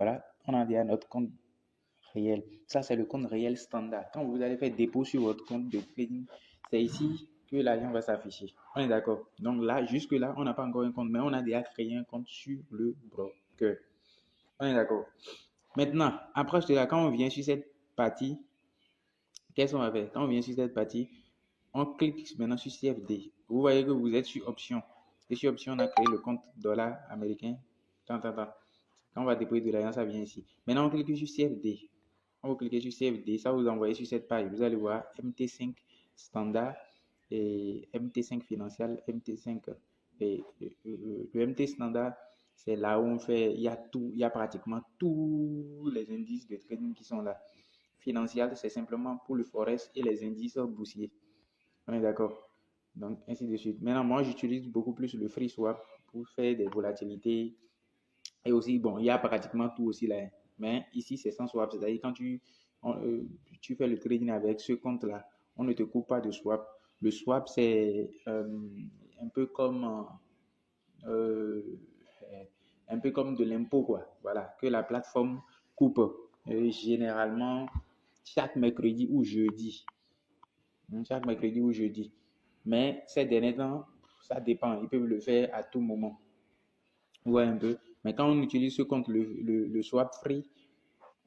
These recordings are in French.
Voilà, on a déjà notre compte réel. Ça, c'est le compte réel standard. Quand vous allez faire dépôt sur votre compte de trading, c'est ici que l'argent va s'afficher. On est d'accord? Donc là, jusque-là, on n'a pas encore un compte, mais on a déjà créé un compte sur le broker. On est d'accord? Maintenant, après cela, quand on vient sur cette partie, qu'est-ce qu'on va faire? Quand on vient sur cette partie, on clique maintenant sur CFD. Vous voyez que vous êtes sur option. Et sur option, on a créé le compte dollar américain. Quand on va déployer de l'argent, ça vient ici. Maintenant, on clique sur CFD. Quand vous cliquez sur CFD, ça vous envoie sur cette page. Vous allez voir MT5 standard et MT5 financier, MT5. Et le MT standard, c'est là où on fait, il y a pratiquement tous les indices de trading qui sont là. Financier, c'est simplement pour le forex et les indices boursiers. On est d'accord? Donc, ainsi de suite. Maintenant, moi, j'utilise beaucoup plus le free swap pour faire des volatilités. Et aussi, bon, il y a pratiquement tout aussi là. Mais ici, c'est sans swap. C'est-à-dire, quand tu fais le trading avec ce compte-là, on ne te coupe pas de swap. Le swap, c'est euh, un peu comme de l'impôt, quoi. Voilà, que la plateforme coupe généralement chaque mercredi ou jeudi. Chaque mercredi ou jeudi. Mais ces derniers temps, ça dépend. Ils peuvent le faire à tout moment. Ouais, un peu. Mais quand on utilise ce compte, le swap free,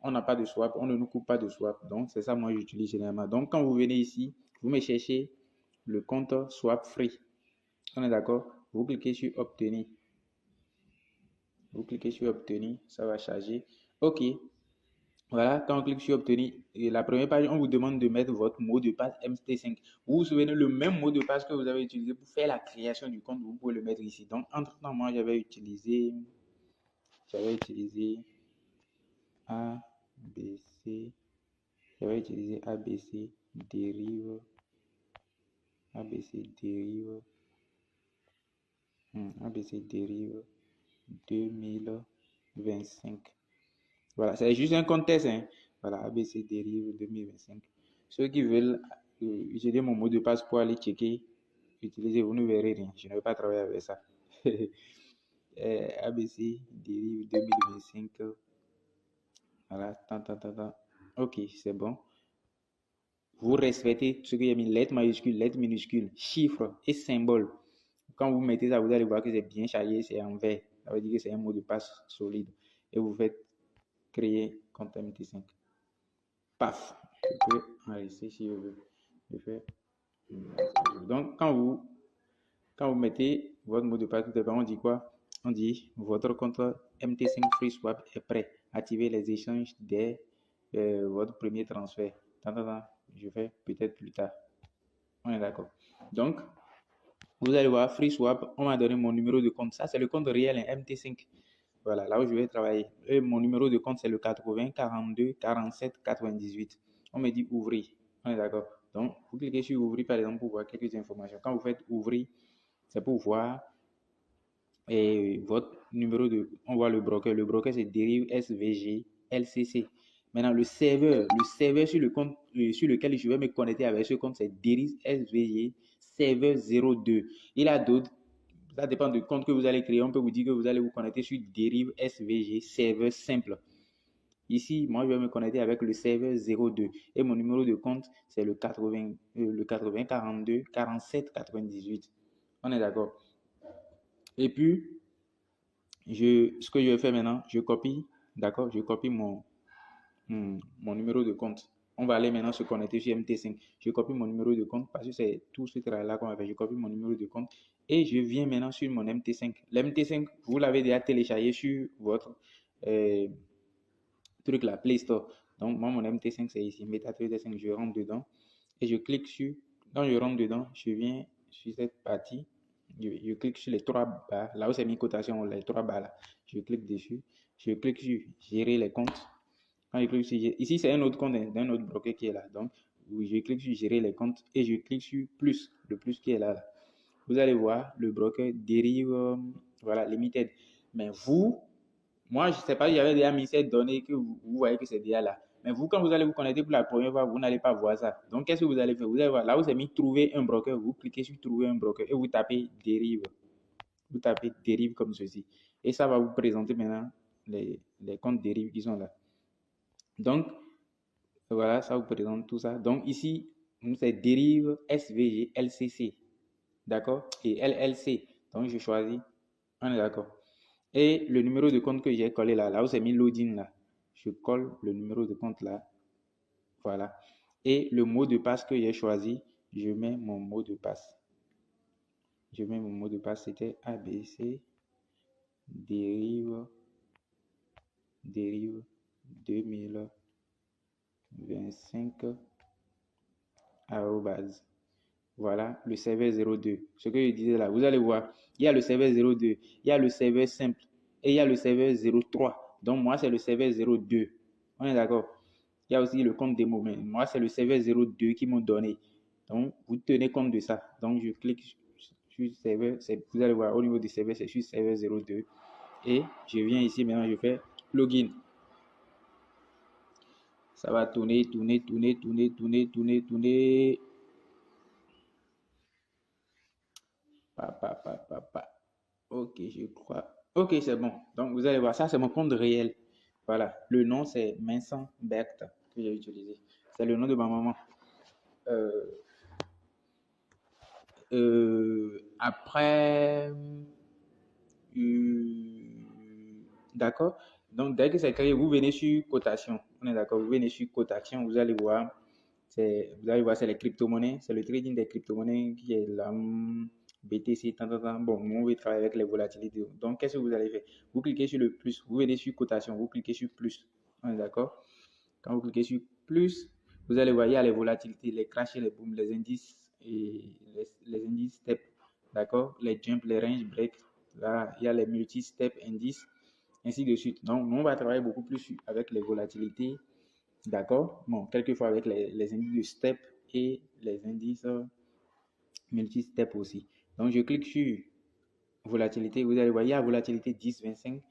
on n'a pas de swap, on ne nous coupe pas de swap. Donc, c'est ça, moi, j'utilise généralement. Donc, quand vous venez ici, vous me cherchez le compte swap free. On est d'accord? Vous cliquez sur obtenir. Vous cliquez sur obtenir, ça va charger. OK. Voilà, quand on clique sur obtenir, la première page, on vous demande de mettre votre mot de passe MT5. Vous vous souvenez, le même mot de passe que vous avez utilisé pour faire la création du compte, vous pouvez le mettre ici. Donc, entre-temps, moi, j'avais utilisé ABC, j'avais utilisé dérive, ABC dérive, ABC dérive 2025. Voilà, c'est juste un contexte, hein. Voilà, ABC dérive 2025. Ceux qui veulent utiliser mon mot de passe pour aller checker, utilisez, vous ne verrez rien. Je ne vais pas travailler avec ça. ABC dérive 2025. Voilà, Ok, c'est bon. Vous respectez ce que j'ai mis, lettres majuscules, lettres minuscules, chiffres et symboles. Quand vous mettez ça, vous allez voir que c'est bien chargé, c'est en vert. Ça veut dire que c'est un mot de passe solide. Et vous faites créer compte MT5. Paf, je peux enregistrer si je veux. Je fais. Donc, quand vous mettez votre mot de passe, tout d'abord, on dit quoi? On dit votre compte MT5 Free Swap est prêt. Activez les échanges dès votre premier transfert. Je fais peut-être plus tard. On est d'accord. Donc, vous allez voir Free Swap. On m'a donné mon numéro de compte. Ça, c'est le compte réel, un MT5. Voilà, là où je vais travailler. Et mon numéro de compte, c'est le 80 42 47 98. On me dit ouvrir. On est d'accord. Donc, vous cliquez sur ouvrir, par exemple, pour voir quelques informations. Quand vous faites ouvrir, c'est pour voir votre numéro de. On voit le broker. Le broker, c'est Derive SVG LCC. Maintenant, le serveur sur le compte sur lequel je vais me connecter avec ce compte, c'est Derive SVG serveur 02. Il a d'autres. Ça dépend du compte que vous allez créer. On peut vous dire que vous allez vous connecter sur Derive SVG serveur simple. Ici, moi, je vais me connecter avec le serveur 02 et mon numéro de compte, c'est le 80 42 47 98. On est d'accord. Et puis, ce que je vais faire maintenant, je copie, d'accord, je copie mon numéro de compte. On va aller maintenant se connecter sur MT5. Je copie mon numéro de compte parce que c'est tout ce travail-là qu'on va faire. Je copie mon numéro de compte et je viens maintenant sur mon MT5. L'MT5, vous l'avez déjà téléchargé sur votre truc là, Play Store. Donc, moi, mon MT5, c'est ici, MetaTrader 5. Je rentre dedans et je clique sur. Quand je rentre dedans, je viens sur cette partie. Je clique sur les trois barres, là où c'est mis cotation, les trois barres là. Je clique dessus. Je clique sur gérer les comptes. Quand je clique sur ici, c'est un autre compte d'un autre broker qui est là. Donc, je clique sur gérer les comptes et je clique sur plus, le plus qui est là. Vous allez voir, le broker dérive, voilà, limited. Mais vous, moi, je ne sais pas, j'avais déjà mis cette donnée que vous voyez que c'est déjà là. Mais vous, quand vous allez vous connecter pour la première fois, vous n'allez pas voir ça. Donc, qu'est-ce que vous allez faire? Vous allez voir, là où c'est mis trouver un broker, vous cliquez sur trouver un broker et vous tapez dérive. Vous tapez dérive comme ceci. Et ça va vous présenter maintenant les comptes dérives qui sont là. Donc, voilà, ça vous présente tout ça. Donc, ici, c'est dérive SVG, LCC. D'accord? Et LLC. Donc, je choisis. On est d'accord. Et le numéro de compte que j'ai collé là, là où c'est mis loading là, je colle le numéro de compte là. Voilà. Et le mot de passe que j'ai choisi, je mets mon mot de passe. Je mets mon mot de passe, c'était ABC dérive 2025 arrobase. Voilà le serveur 02. Ce que je disais là, vous allez voir, il y a le serveur 02, il y a le serveur simple et il y a le serveur 03. Donc moi, c'est le serveur 02. On est d'accord? Il y a aussi le compte démo, mais moi, c'est le serveur 02 qui m'ont donné. Donc, vous tenez compte de ça. Donc, je clique sur serveur. Vous allez voir, au niveau du serveur, c'est sur serveur 02. Et je viens ici, maintenant, je fais login. Ça va tourner. Ok, je crois. Ok, c'est bon. Donc, vous allez voir, ça, c'est mon compte réel. Voilà. Le nom, c'est Vincent Berthe que j'ai utilisé. C'est le nom de ma maman. Après, d'accord. Donc, dès que c'est créé, vous venez sur cotation. On est d'accord. Vous venez sur cotation. Vous allez voir, c'est les crypto-monnaies. C'est le trading des crypto-monnaies qui est là. BTC, Bon, nous, on veut travailler avec les volatilités. Donc, qu'est-ce que vous allez faire? Vous cliquez sur le plus. Vous venez sur cotation. Vous cliquez sur plus. On est d'accord. Quand vous cliquez sur plus, vous allez voir, il y a les volatilités, les crashs, les booms, les indices et les indices step. D'accord? Les jumps, les range break. Là, il y a les multi-step indices, ainsi de suite. Donc, nous, on va travailler beaucoup plus avec les volatilités. D'accord? Bon, quelquefois avec les indices de step et les indices multi-step aussi. Donc, je clique sur volatilité. Vous allez voir, il y a volatilité 10, 25,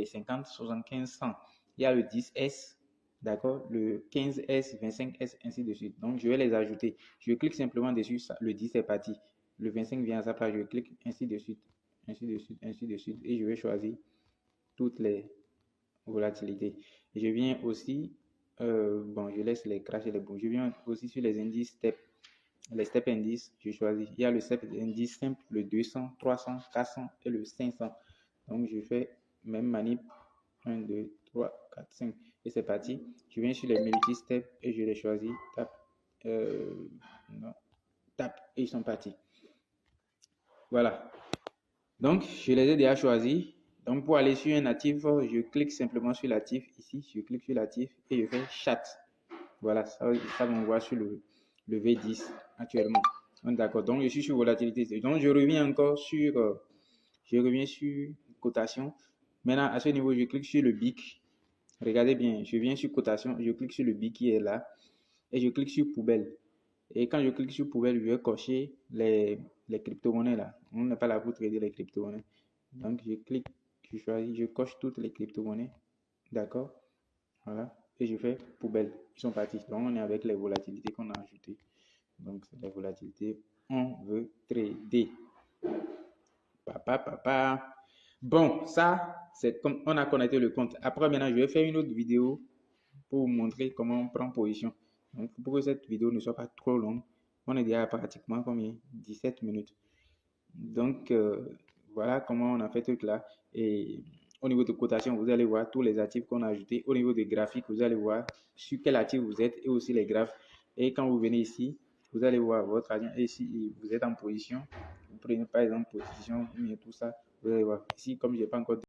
50, 75, 100. Il y a le 10S, d'accord, le 15S, 25S, ainsi de suite. Donc, je vais les ajouter. Je clique simplement dessus, le 10 est parti. Le 25 vient à sa place, je clique, ainsi de suite, ainsi de suite, ainsi de suite. Et je vais choisir toutes les volatilités. Je viens aussi, bon, je laisse les crash et les bons. Je viens aussi sur les indices step. Les step indices, je choisis. Il y a le step indice simple, le 200, 300, 400 et le 500. Donc, je fais même manip. 1, 2, 3, 4, 5. Et c'est parti. Je viens sur les multi-steps et je les choisis. Tap. Non. Tap. Et ils sont partis. Voilà. Donc, je les ai déjà choisis. Donc, pour aller sur un actif, je clique simplement sur l'actif. Ici, je clique sur l'actif et je fais chat. Voilà, ça m'envoie sur le V10 actuellement. D'accord. Donc, je suis sur volatilité. Donc, je reviens encore sur, cotation. Maintenant, à ce niveau, je clique sur le BIC. Regardez bien, je viens sur cotation, je clique sur le BIC qui est là et je clique sur poubelle. Et quand je clique sur poubelle, je vais cocher les crypto-monnaies là. On n'est pas là pour trader les crypto-monnaies. Donc, je clique, je choisis, je coche toutes les crypto-monnaies. D'accord? Voilà. Et je fais poubelle. Ils sont partis. Donc, on est avec les volatilités qu'on a ajoutées. Donc, c'est les volatilités. On veut trader. Papa. Bon, ça, c'est comme on a connecté le compte. Après, maintenant, je vais faire une autre vidéo pour vous montrer comment on prend position. Donc, pour que cette vidéo ne soit pas trop longue, on est déjà à pratiquement combien? 17 minutes. Donc, voilà comment on a fait tout là. Et au niveau de cotation, vous allez voir tous les actifs qu'on a ajoutés. Au niveau des graphiques, vous allez voir sur quel actif vous êtes et aussi les graphes. Et quand vous venez ici, vous allez voir votre argent. Et si vous êtes en position, vous prenez par exemple position, tout ça, vous allez voir. Ici, comme je n'ai pas encore